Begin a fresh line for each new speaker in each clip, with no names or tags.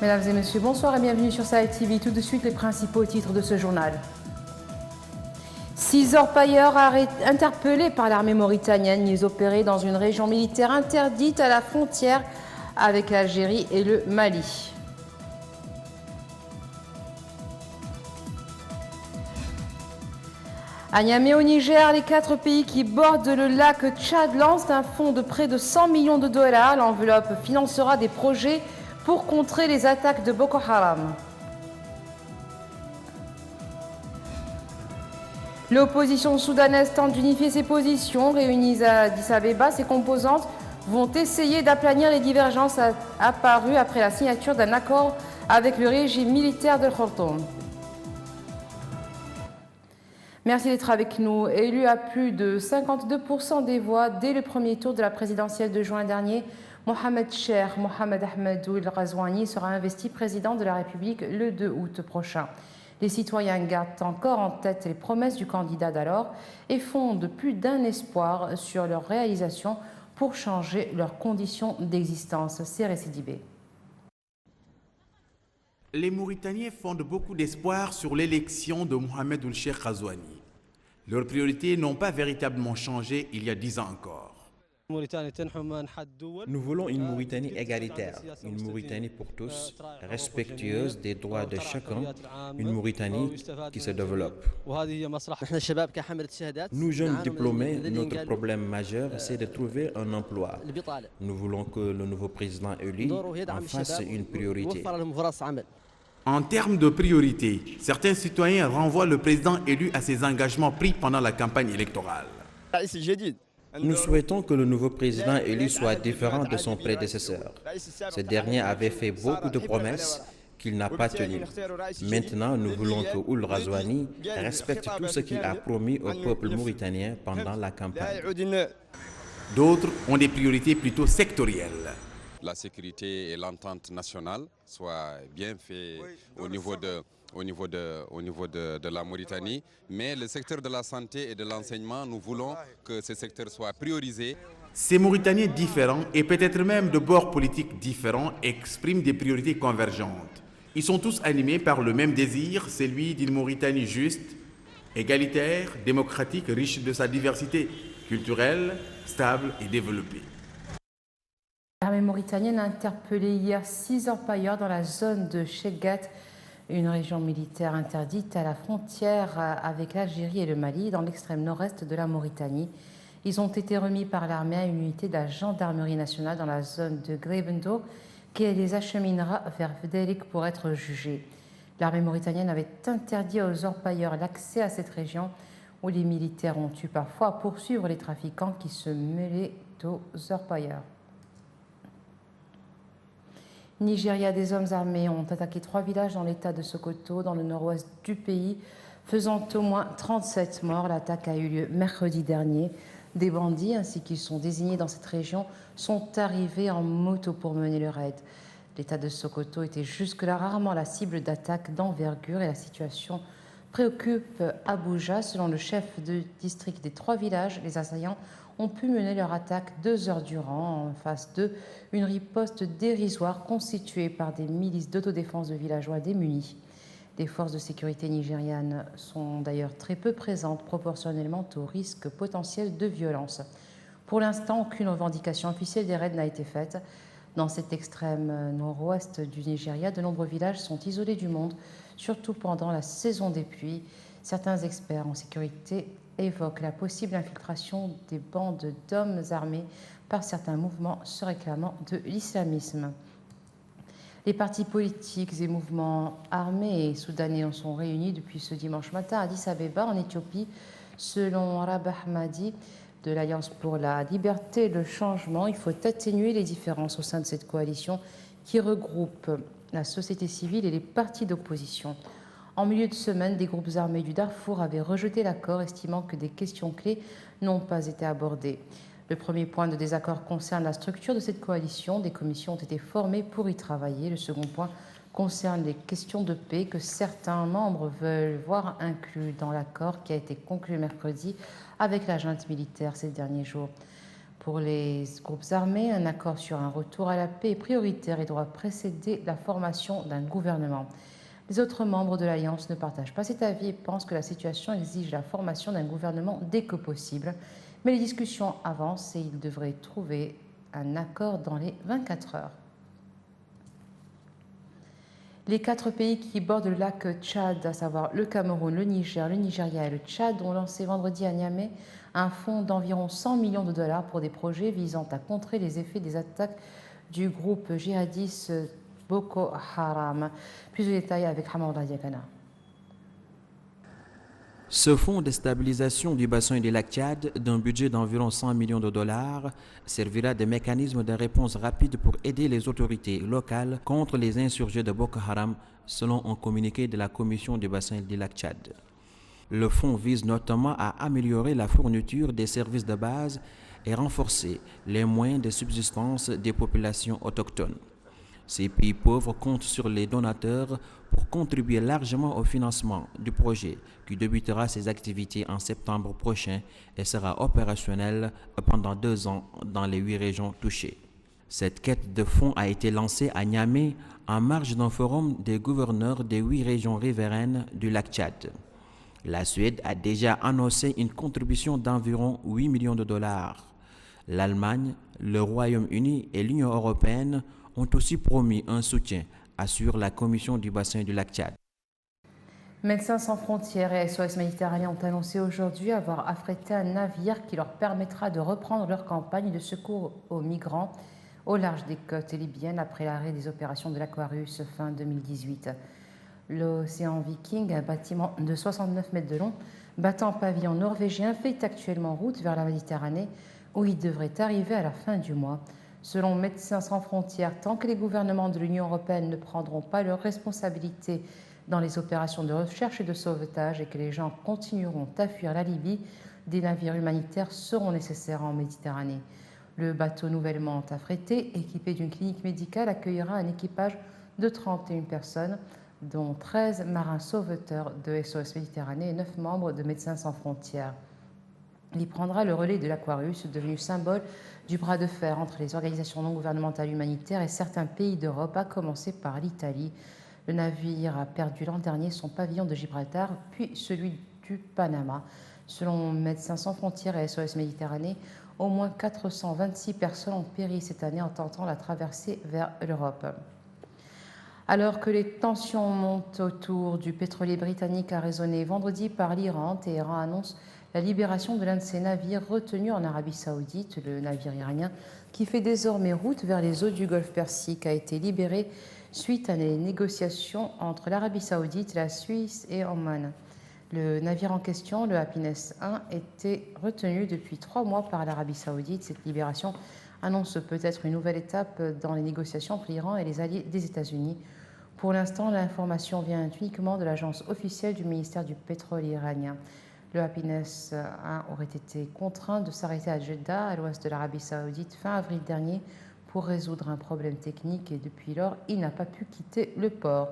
Mesdames et messieurs, bonsoir et bienvenue sur Sahel TV. Tout de suite, les principaux titres de ce journal. 6 orpailleurs interpellés par l'armée mauritanienne. Ils opéraient dans une région militaire interdite à la frontière avec l'Algérie et le Mali. À Niamey au Niger, les 4 pays qui bordent le lac Tchad lancent un fonds de près de 100 millions de dollars. L'enveloppe financera des projets pour contrer les attaques de Boko Haram. L'opposition soudanaise tente d'unifier ses positions. Réunies à Addis Abeba, ses composantes vont essayer d'aplanir les divergences apparues après la signature d'un accord avec le régime militaire de Khartoum. Merci d'être avec nous. Élu à plus de 52% des voix dès le premier tour de la présidentielle de juin dernier, Mohamed Cheikh Mohamed Ahmed Ould Ghazouani sera investi président de la République le 2 août prochain. Les citoyens gardent encore en tête les promesses du candidat d'alors et fondent plus d'un espoir sur leur réalisation pour changer leurs conditions d'existence. C'est Sidibé.
Les Mauritaniens fondent beaucoup d'espoir sur l'élection de Mohamed Ould Cheikh Ghazouani. Leurs priorités n'ont pas véritablement changé il y a 10 ans encore.
Nous voulons une Mauritanie égalitaire, une Mauritanie pour tous, respectueuse des droits de chacun, une Mauritanie qui se développe. Nous, jeunes diplômés, notre problème majeur, c'est de trouver un emploi. Nous voulons que le nouveau président élu en fasse une priorité.
En termes de priorité, certains citoyens renvoient le président élu à ses engagements pris pendant la campagne électorale.
Nous souhaitons que le nouveau président élu soit différent de son prédécesseur. Ce dernier avait fait beaucoup de promesses qu'il n'a pas tenues. Maintenant, nous voulons que Ould Ghazouani respecte tout ce qu'il a promis au peuple mauritanien pendant la campagne.
D'autres ont des priorités plutôt sectorielles.
La sécurité et l'entente nationale soient bien faits au niveau de la Mauritanie, mais le secteur de la santé et de l'enseignement, nous voulons que ce secteur soit priorisé.
Ces Mauritaniens différents et peut-être même de bords politiques différents expriment des priorités convergentes. Ils sont tous animés par le même désir, celui d'une Mauritanie juste, égalitaire, démocratique, riche de sa diversité culturelle, stable et développée.
L'armée mauritanienne a interpellé hier 6 orpailleurs dans la zone de Chegat, une région militaire interdite à la frontière avec l'Algérie et le Mali, dans l'extrême nord-est de la Mauritanie. Ils ont été remis par l'armée à une unité de la gendarmerie nationale dans la zone de Grebendo, qui les acheminera vers Fdelik pour être jugés. L'armée mauritanienne avait interdit aux orpailleurs l'accès à cette région, où les militaires ont eu parfois à poursuivre les trafiquants qui se mêlaient aux orpailleurs. Nigeria, des hommes armés ont attaqué 3 villages dans l'état de Sokoto, dans le nord-ouest du pays, faisant au moins 37 morts. L'attaque a eu lieu mercredi dernier. Des bandits, ainsi qu'ils sont désignés dans cette région, sont arrivés en moto pour mener le raid. L'état de Sokoto était jusque-là rarement la cible d'attaques d'envergure et la situation préoccupe Abuja. Selon le chef de district des 3 villages, les assaillants ont pu mener leur attaque 2 heures durant. En face d'eux, une riposte dérisoire constituée par des milices d'autodéfense de villageois démunis. Les forces de sécurité nigérianes sont d'ailleurs très peu présentes proportionnellement au risque potentiel de violence. Pour l'instant, aucune revendication officielle des raids n'a été faite. Dans cet extrême nord-ouest du Nigeria, de nombreux villages sont isolés du monde, surtout pendant la saison des pluies. Certains experts en sécurité évoquent la possible infiltration des bandes d'hommes armés par certains mouvements se réclamant de l'islamisme. Les partis politiques et mouvements armés et soudanais en sont réunis depuis ce dimanche matin à Addis Abeba, en Éthiopie. Selon Rabah Ahmadi de l'Alliance pour la liberté et le changement, il faut atténuer les différences au sein de cette coalition qui regroupe la société civile et les partis d'opposition. En milieu de semaine, des groupes armés du Darfour avaient rejeté l'accord, estimant que des questions clés n'ont pas été abordées. Le premier point de désaccord concerne la structure de cette coalition. Des commissions ont été formées pour y travailler. Le second point concerne les questions de paix que certains membres veulent voir inclus dans l'accord qui a été conclu mercredi avec la junte militaire ces derniers jours. Pour les groupes armés, un accord sur un retour à la paix est prioritaire et doit précéder la formation d'un gouvernement. Les autres membres de l'Alliance ne partagent pas cet avis et pensent que la situation exige la formation d'un gouvernement dès que possible. Mais les discussions avancent et ils devraient trouver un accord dans les 24 heures. Les 4 pays qui bordent le lac Tchad, à savoir le Cameroun, le Niger, le Nigeria et le Tchad, ont lancé vendredi à Niamey un fonds d'environ 100 millions de dollars pour des projets visant à contrer les effets des attaques du groupe djihadiste Boko Haram. Plus de détails avec Hamoud Diakana.
Ce fonds de stabilisation du bassin du lac Tchad, d'un budget d'environ 100 millions de dollars, servira de mécanisme de réponse rapide pour aider les autorités locales contre les insurgés de Boko Haram, selon un communiqué de la Commission du bassin du lac Tchad. Le fonds vise notamment à améliorer la fourniture des services de base et renforcer les moyens de subsistance des populations autochtones. Ces pays pauvres comptent sur les donateurs pour contribuer largement au financement du projet qui débutera ses activités en septembre prochain et sera opérationnel pendant 2 ans dans les 8 régions touchées. Cette quête de fonds a été lancée à Niamey en marge d'un forum des gouverneurs des 8 régions riveraines du lac Tchad. La Suède a déjà annoncé une contribution d'environ 8 millions de dollars. L'Allemagne, le Royaume-Uni et l'Union européenne ont aussi promis un soutien, assure la Commission du bassin du lac Tchad.
Médecins sans frontières et SOS Méditerranée ont annoncé aujourd'hui avoir affrété un navire qui leur permettra de reprendre leur campagne de secours aux migrants au large des côtes libyennes après l'arrêt des opérations de l'Aquarius fin 2018. L'Océan Viking, un bâtiment de 69 mètres de long, battant pavillon norvégien, fait actuellement route vers la Méditerranée où il devrait arriver à la fin du mois. Selon Médecins sans frontières, tant que les gouvernements de l'Union européenne ne prendront pas leurs responsabilités dans les opérations de recherche et de sauvetage et que les gens continueront à fuir la Libye, des navires humanitaires seront nécessaires en Méditerranée. Le bateau nouvellement affrété, équipé d'une clinique médicale, accueillera un équipage de 31 personnes, dont 13 marins sauveteurs de SOS Méditerranée et 9 membres de Médecins sans frontières. Il prendra le relais de l'Aquarius, devenu symbole du bras de fer entre les organisations non gouvernementales humanitaires et certains pays d'Europe, à commencer par l'Italie. Le navire a perdu l'an dernier son pavillon de Gibraltar, puis celui du Panama. Selon Médecins sans frontières et SOS Méditerranée, au moins 426 personnes ont péri cette année en tentant la traversée vers l'Europe. Alors que les tensions montent autour du pétrolier britannique, a résonné vendredi par l'Iran, Téhéran annonce la libération de l'un de ses navires retenus en Arabie Saoudite. Le navire iranien, qui fait désormais route vers les eaux du Golfe Persique, a été libéré suite à des négociations entre l'Arabie Saoudite, la Suisse et Oman. Le navire en question, le Happiness 1, était retenu depuis 3 mois par l'Arabie Saoudite. Cette libération annonce peut-être une nouvelle étape dans les négociations entre l'Iran et les alliés des États-Unis. Pour l'instant, l'information vient uniquement de l'agence officielle du ministère du pétrole iranien. Le Happiness 1 aurait été contraint de s'arrêter à Jeddah, à l'ouest de l'Arabie Saoudite, fin avril dernier, pour résoudre un problème technique et depuis lors, il n'a pas pu quitter le port.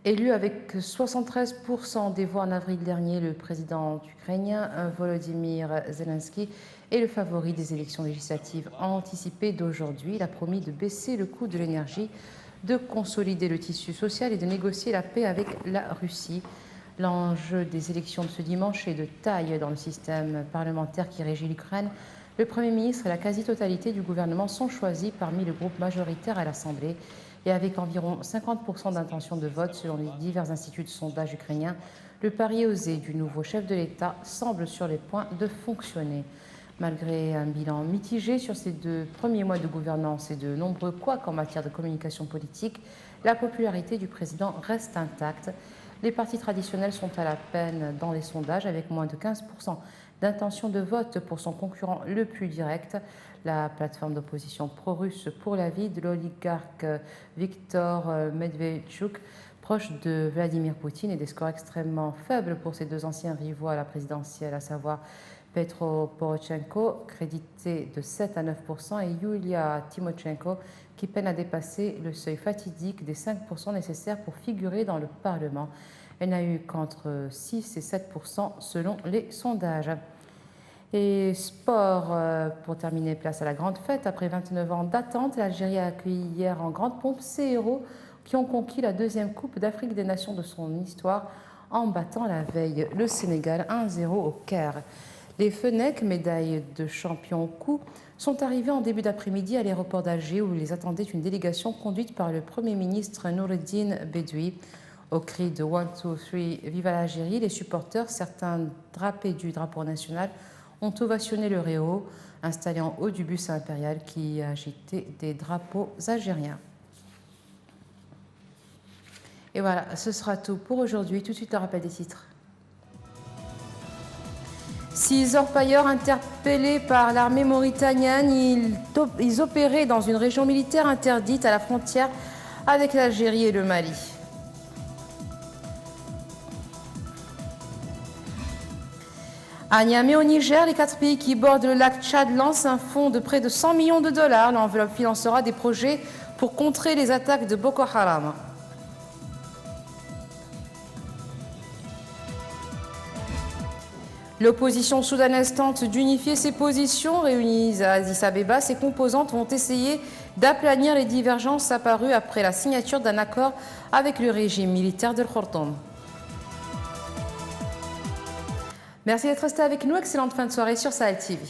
Élu avec 73% des voix en avril dernier, le président ukrainien Volodymyr Zelensky est le favori des élections législatives anticipées d'aujourd'hui. Il a promis de baisser le coût de l'énergie, de consolider le tissu social et de négocier la paix avec la Russie. L'enjeu des élections de ce dimanche est de taille dans le système parlementaire qui régit l'Ukraine. Le Premier ministre et la quasi-totalité du gouvernement sont choisis parmi le groupe majoritaire à l'Assemblée. Et avec environ 50% d'intention de vote selon les divers instituts de sondage ukrainiens, le pari osé du nouveau chef de l'État semble sur les points de fonctionner. Malgré un bilan mitigé sur ces 2 premiers mois de gouvernance et de nombreux couacs en matière de communication politique, la popularité du président reste intacte. Les partis traditionnels sont à la peine dans les sondages avec moins de 15% d'intention de vote pour son concurrent le plus direct. La plateforme d'opposition pro-russe pour la vie de l'oligarque Viktor Medvedchuk, proche de Vladimir Poutine, et des scores extrêmement faibles pour ses 2 anciens rivaux à la présidentielle, à savoir Petro Poroshenko, crédité de 7 à 9%, et Yulia Tymoshenko, qui peine à dépasser le seuil fatidique des 5% nécessaires pour figurer dans le Parlement. Elle n'a eu qu'entre 6 et 7% selon les sondages. Et sport, pour terminer, place à la grande fête. Après 29 ans d'attente, l'Algérie a accueilli hier en grande pompe ses héros qui ont conquis la deuxième Coupe d'Afrique des Nations de son histoire en battant la veille le Sénégal 1-0 au Caire. Les Fennecs, médailles de champion coup, sont arrivés en début d'après-midi à l'aéroport d'Alger où les attendait une délégation conduite par le Premier ministre Noureddine Bedoui. Au cri de 1, 2, 3, vive l'Algérie, les supporters, certains drapés du drapeau national, ont ovationné le Réau, installé en haut du bus impérial qui agitait des drapeaux algériens. Et voilà, ce sera tout pour aujourd'hui. Tout de suite, le rappel des titres. 6 orpailleurs interpellés par l'armée mauritanienne. Ils opéraient dans une région militaire interdite à la frontière avec l'Algérie et le Mali. À Niamey, au Niger, les 4 pays qui bordent le lac Tchad lancent un fonds de près de 100 millions de dollars. L'enveloppe financera des projets pour contrer les attaques de Boko Haram. L'opposition soudanaise tente d'unifier ses positions. Réunies à Addis Abeba, ses composantes vont essayer d'aplanir les divergences apparues après la signature d'un accord avec le régime militaire de Khartoum. Merci d'être resté avec nous. Excellente fin de soirée sur Sahel TV.